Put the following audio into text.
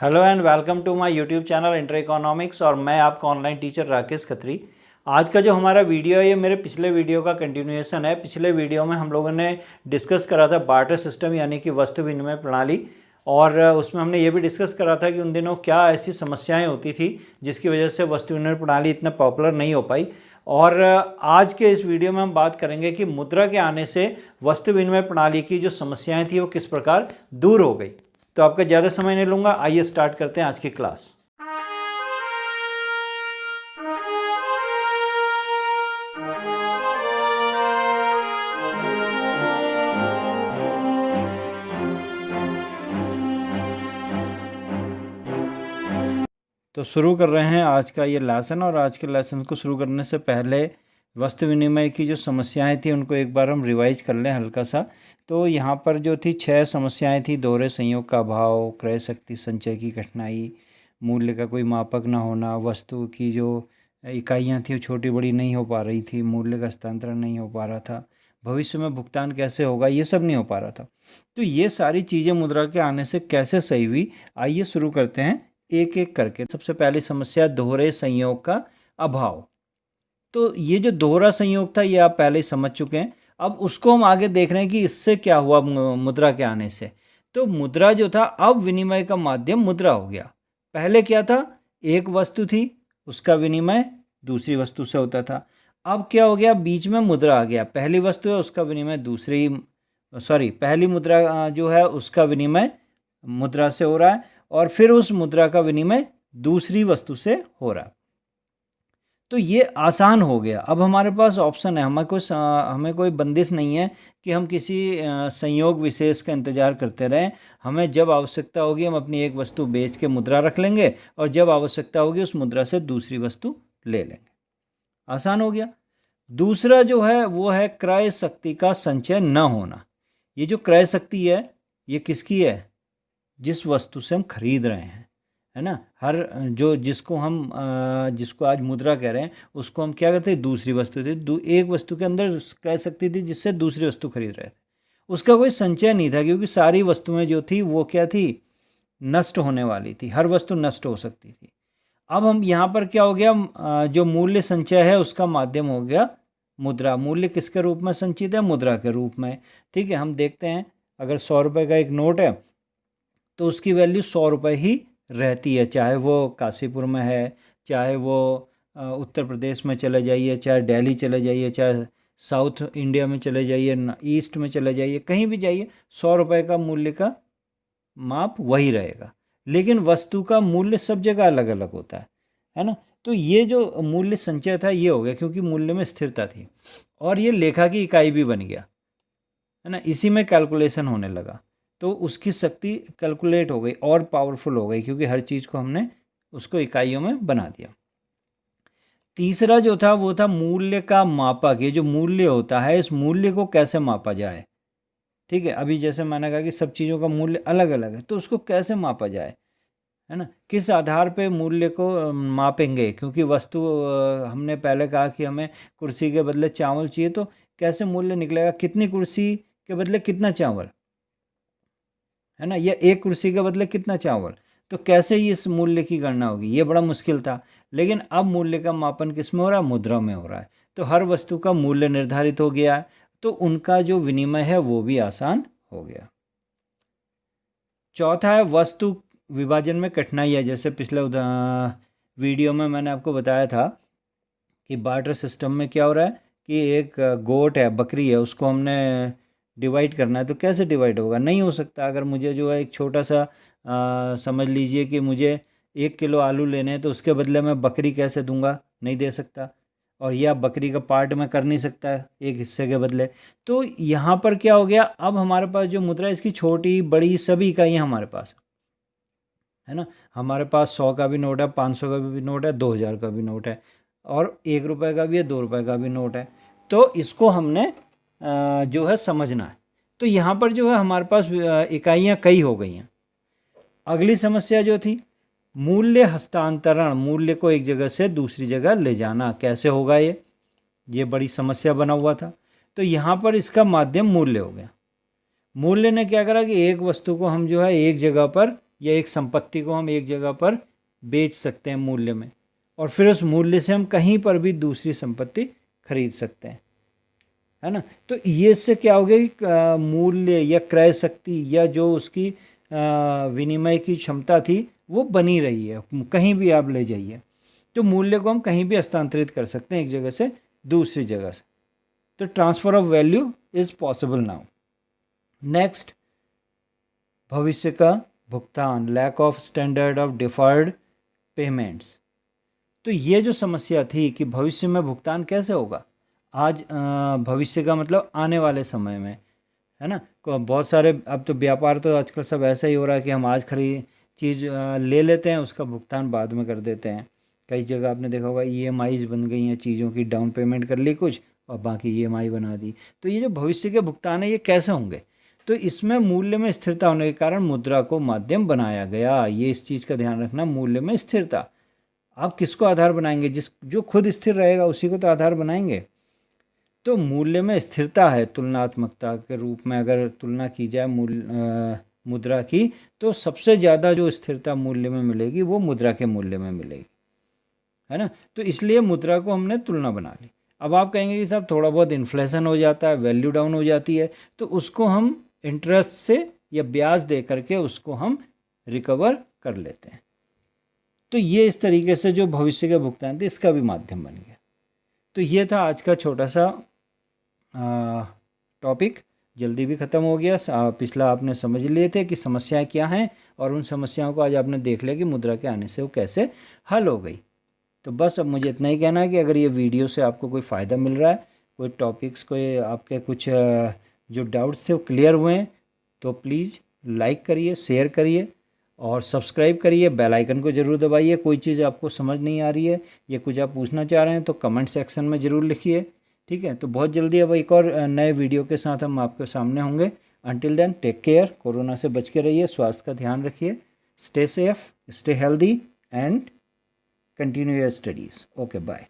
Hello and welcome to my YouTube channel inter economics और मैं आपका ऑनलाइन टीचर राकेश खत्री। आज का जो हमारा वीडियो है ये मेरे पिछले वीडियो का कंटिन्यूएशन है। पिछले वीडियो में हम लोगों ने डिस्कस करा था बार्टर सिस्टम यानी कि वस्तु विनिमय प्रणाली, और उसमें हमने ये भी डिस्कस करा था कि उन दिनों क्या ऐसी समस्याएं होती थी जिसकी वजह से वस्तु विनिमय प्रणाली इतना पॉपुलर नहीं हो पाई। और आज के इस वीडियो में हम बात करेंगे कि मुद्रा के आने से वस्तु विनिमय प्रणाली की जो समस्याएं थी वो किस प्रकार दूर हो गई। तो आपका ज़्यादा समय नहीं लूँगा, आइए स्टार्ट करते हैं आज की क्लास। तो शुरू कर रहे हैं आज का ये लेसन, और आज के लेसन को शुरू करने से पहले वस्तु विनिमय की जो समस्याएं थी उनको एक बार हम रिवाइज कर लें हल्का सा। तो यहाँ पर जो थी 6 समस्याएं थी: दोहरे संयोग का अभाव, क्रय शक्ति संचय की कठिनाई, मूल्य का कोई मापक ना होना, वस्तु की जो इकाइयाँ थी वो छोटी बड़ी नहीं हो पा रही थी, मूल्य का हस्तांतरण नहीं हो पा रहा था, भविष्य में भुगतान कैसे होगा ये सब नहीं हो पा रहा था। तो ये सारी चीज़ें मुद्रा के आने से कैसे सही हुई, आइए शुरू करते हैं एक एक करके। सबसे पहली समस्या दोहरे संयोग का अभाव। तो ये जो दोहरा संयोग था ये आप पहले ही समझ चुके हैं। अब उसको हम आगे देख रहे हैं कि इससे क्या हुआ मुद्रा के आने से। तो मुद्रा जो था अब विनिमय का माध्यम मुद्रा हो गया। पहले क्या था, एक वस्तु थी उसका विनिमय दूसरी वस्तु से होता था। अब क्या हो गया, बीच में मुद्रा आ गया। पहली वस्तु है उसका विनिमय पहली मुद्रा जो है उसका विनिमय मुद्रा से हो रहा है, और फिर उस मुद्रा का विनिमय दूसरी वस्तु से हो रहा है। तो ये आसान हो गया। अब हमारे पास ऑप्शन है, हमें कोई बंदिश नहीं है कि हम किसी संयोग विशेष का इंतजार करते रहें। हमें जब आवश्यकता होगी हम अपनी एक वस्तु बेच के मुद्रा रख लेंगे, और जब आवश्यकता होगी उस मुद्रा से दूसरी वस्तु ले लेंगे। आसान हो गया। दूसरा जो है वो है क्रय शक्ति का संचय न होना। ये जो क्रय शक्ति है ये किसकी है, जिस वस्तु से हम खरीद रहे हैं, है ना। हर जो जिसको आज मुद्रा कह रहे हैं उसको हम क्या करते हैं, दूसरी वस्तु थी। एक वस्तु के अंदर क्रय शक्ति थी जिससे दूसरी वस्तु खरीद रहे थे। उसका कोई संचय नहीं था क्योंकि सारी वस्तुएं जो थी वो क्या थी, नष्ट होने वाली थी। हर वस्तु नष्ट हो सकती थी। अब हम यहाँ पर क्या हो गया, जो मूल्य संचय है उसका माध्यम हो गया मुद्रा। मूल्य किसके रूप में संचित है, मुद्रा के रूप में। ठीक है, हम देखते हैं अगर 100 रुपये का एक नोट है तो उसकी वैल्यू 100 रुपये ही रहती है, चाहे वो काशीपुर में है, चाहे वो उत्तर प्रदेश में चले जाइए, चाहे दिल्ली चले जाइए, चाहे साउथ इंडिया में चले जाइए, ईस्ट में चले जाइए, कहीं भी जाइए 100 रुपये का मूल्य का माप वही रहेगा। लेकिन वस्तु का मूल्य सब जगह अलग अलग होता है ना। तो ये जो मूल्य संचय था ये हो गया क्योंकि मूल्य में स्थिरता थी, और ये लेखा की इकाई भी बन गया, है ना। इसी में कैलकुलेशन होने लगा तो उसकी शक्ति कैलकुलेट हो गई और पावरफुल हो गई क्योंकि हर चीज़ को हमने उसको इकाइयों में बना दिया। तीसरा जो था वो था मूल्य का मापक। ये जो मूल्य होता है इस मूल्य को कैसे मापा जाए। ठीक है, अभी जैसे मैंने कहा कि सब चीज़ों का मूल्य अलग अलग है, तो उसको कैसे मापा जाए, है ना। किस आधार पे मूल्य को मापेंगे, क्योंकि वस्तु हमने पहले कहा कि हमें कुर्सी के बदले चावल चाहिए, तो कैसे मूल्य निकलेगा, कितनी कुर्सी के बदले कितना चावल, है ना, या एक कुर्सी के बदले कितना चावल। तो कैसे ही इस मूल्य की गणना होगी, ये बड़ा मुश्किल था। लेकिन अब मूल्य का मापन किस में हो रहा है, मुद्रा में हो रहा है। तो हर वस्तु का मूल्य निर्धारित हो गया, तो उनका जो विनिमय है वो भी आसान हो गया। चौथा है वस्तु विभाजन में कठिनाई है। जैसे पिछले वीडियो में मैंने आपको बताया था कि बार्टर सिस्टम में क्या हो रहा है कि एक गोट है, बकरी है, उसको हमने डिवाइड करना है। तो कैसे डिवाइड होगा, नहीं हो सकता। अगर मुझे जो है एक छोटा सा समझ लीजिए कि मुझे 1 किलो आलू लेने हैं, तो उसके बदले मैं बकरी कैसे दूंगा, नहीं दे सकता। और या बकरी का पार्ट में कर नहीं सकता एक हिस्से के बदले। तो यहाँ पर क्या हो गया, अब हमारे पास जो मुद्रा है इसकी छोटी बड़ी सभी इकाइयाँ हमारे पास है ना। हमारे पास 100 का भी नोट है, 500 का भी नोट है, 2000 का भी नोट है, और 1 रुपये का भी है, 2 रुपये का भी नोट है। तो इसको हमने जो है समझना है। तो यहाँ पर जो है हमारे पास इकाइयाँ कई हो गई हैं। अगली समस्या जो थी मूल्य हस्तांतरण, मूल्य को एक जगह से दूसरी जगह ले जाना, कैसे होगा ये बड़ी समस्या बना हुआ था। तो यहाँ पर इसका माध्यम मूल्य हो गया। मूल्य ने क्या करा कि एक वस्तु को हम जो है एक जगह पर या एक संपत्ति को हम एक जगह पर बेच सकते हैं मूल्य में, और फिर उस मूल्य से हम कहीं पर भी दूसरी संपत्ति खरीद सकते हैं, है ना। तो ये इससे क्या हो गया कि मूल्य या क्रय शक्ति या जो उसकी विनिमय की क्षमता थी वो बनी रही है, कहीं भी आप ले जाइए तो मूल्य को हम कहीं भी हस्तांतरित कर सकते हैं एक जगह से दूसरी जगह से। तो transfer of value is possible now. Next, भविष्य का भुगतान, lack of standard of deferred payments. तो ये जो समस्या थी कि भविष्य में भुगतान कैसे होगा, आज भविष्य का मतलब आने वाले समय में, है ना। बहुत सारे अब तो व्यापार तो आजकल सब ऐसा ही हो रहा है कि हम आज चीज़ ले लेते हैं, उसका भुगतान बाद में कर देते हैं। कई जगह आपने देखा होगा EMIs बन गई हैं, चीज़ों की डाउन पेमेंट कर ली कुछ और बाकी EMI बना दी। तो ये जो भविष्य के भुगतान है ये कैसे होंगे, तो इसमें मूल्य में स्थिरता होने के कारण मुद्रा को माध्यम बनाया गया। ये इस चीज़ का ध्यान रखना, मूल्य में स्थिरता। आप किसको आधार बनाएंगे, जो खुद स्थिर रहेगा उसी को तो आधार बनाएंगे। तो मूल्य में स्थिरता है, तुलनात्मकता के रूप में अगर तुलना की जाए मुद्रा की, तो सबसे ज़्यादा जो स्थिरता मूल्य में मिलेगी वो मुद्रा के मूल्य में मिलेगी, है ना। तो इसलिए मुद्रा को हमने तुलना बना ली। अब आप कहेंगे कि साहब थोड़ा बहुत इन्फ्लेशन हो जाता है, वैल्यू डाउन हो जाती है, तो उसको हम इंटरेस्ट से या ब्याज दे करके उसको हम रिकवर कर लेते हैं। तो ये इस तरीके से जो भविष्य के भुगतान थे इसका भी माध्यम बन गया। तो ये था आज का छोटा सा टॉपिक, जल्दी भी ख़त्म हो गया। पिछला आपने समझ लिए थे कि समस्याएं क्या हैं, और उन समस्याओं को आज आपने देख लिया कि मुद्रा के आने से वो कैसे हल हो गई। तो बस अब मुझे इतना ही कहना है कि अगर ये वीडियो से आपको कोई फ़ायदा मिल रहा है, कोई टॉपिक्स, कोई आपके कुछ जो डाउट्स थे वो क्लियर हुए हैं, तो प्लीज़ लाइक करिए, शेयर करिए और सब्सक्राइब करिए। बेल आइकन को ज़रूर दबाइए। कोई चीज़ आपको समझ नहीं आ रही है या कुछ आप पूछना चाह रहे हैं तो कमेंट सेक्शन में ज़रूर लिखिए, ठीक है। तो बहुत जल्दी अब एक और नए वीडियो के साथ हम आपके सामने होंगे। Until then take care, corona से बच के रहिए, स्वास्थ्य का ध्यान रखिए, stay safe, stay healthy and continue your studies. Okay, bye.